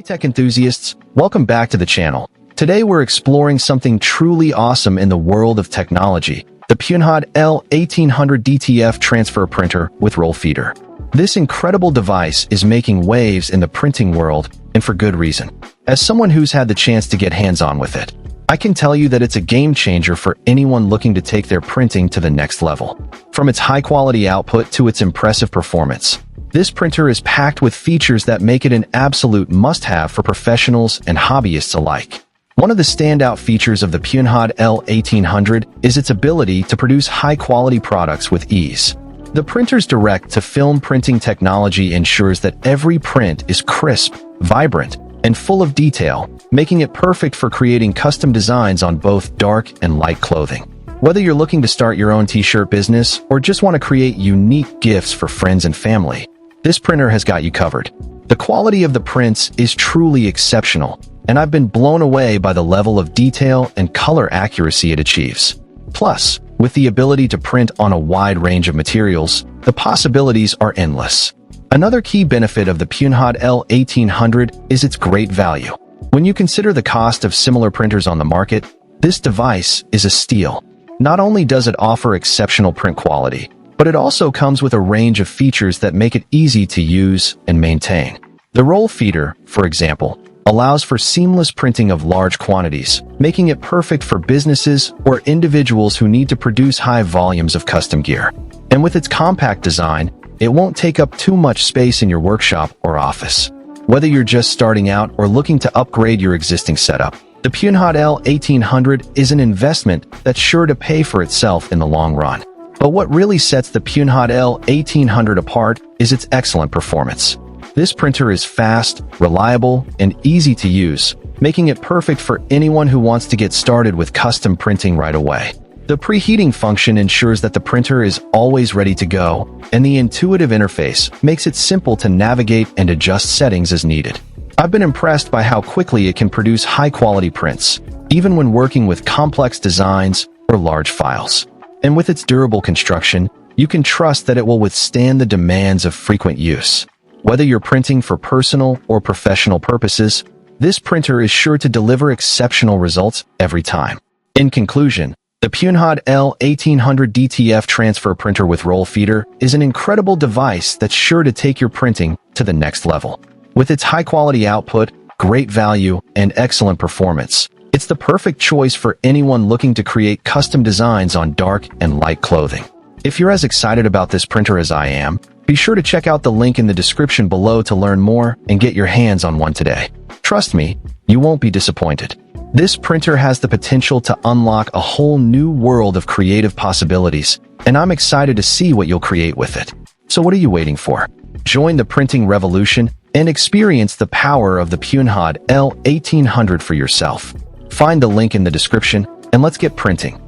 Hey tech enthusiasts, welcome back to the channel. Today we're exploring something truly awesome in the world of technology, the PUNEHOD L1800 DTF transfer printer with roll feeder. This incredible device is making waves in the printing world, and for good reason. As someone who's had the chance to get hands-on with it, I can tell you that it's a game changer for anyone looking to take their printing to the next level. From its high-quality output to its impressive performance, this printer is packed with features that make it an absolute must-have for professionals and hobbyists alike. One of the standout features of the PUNEHOD L1800 is its ability to produce high-quality products with ease. The printer's direct-to-film printing technology ensures that every print is crisp, vibrant, and full of detail, making it perfect for creating custom designs on both dark and light clothing. Whether you're looking to start your own t-shirt business or just want to create unique gifts for friends and family, this printer has got you covered. The quality of the prints is truly exceptional, and I've been blown away by the level of detail and color accuracy it achieves. Plus, with the ability to print on a wide range of materials, the possibilities are endless. Another key benefit of the PUNEHOD L1800 is its great value. When you consider the cost of similar printers on the market, this device is a steal. Not only does it offer exceptional print quality, but it also comes with a range of features that make it easy to use and maintain. The roll feeder, for example, allows for seamless printing of large quantities, making it perfect for businesses or individuals who need to produce high volumes of custom gear. And with its compact design, it won't take up too much space in your workshop or office. Whether you're just starting out or looking to upgrade your existing setup, the PUNEHOD L1800 is an investment that's sure to pay for itself in the long run. But what really sets the PUNEHOD L1800 apart is its excellent performance. This printer is fast, reliable, and easy to use, making it perfect for anyone who wants to get started with custom printing right away. The preheating function ensures that the printer is always ready to go, and the intuitive interface makes it simple to navigate and adjust settings as needed. I've been impressed by how quickly it can produce high-quality prints, even when working with complex designs or large files. And with its durable construction, you can trust that it will withstand the demands of frequent use. Whether you're printing for personal or professional purposes, this printer is sure to deliver exceptional results every time. In conclusion, the PUNEHOD L1800 DTF transfer printer with roll feeder is an incredible device that's sure to take your printing to the next level. With its high-quality output, great value, and excellent performance, it's the perfect choice for anyone looking to create custom designs on dark and light clothing. If you're as excited about this printer as I am, be sure to check out the link in the description below to learn more and get your hands on one today. Trust me, you won't be disappointed. This printer has the potential to unlock a whole new world of creative possibilities, and I'm excited to see what you'll create with it. So what are you waiting for? Join the printing revolution and experience the power of the PUNEHOD L1800 for yourself. Find the link in the description, and let's get printing.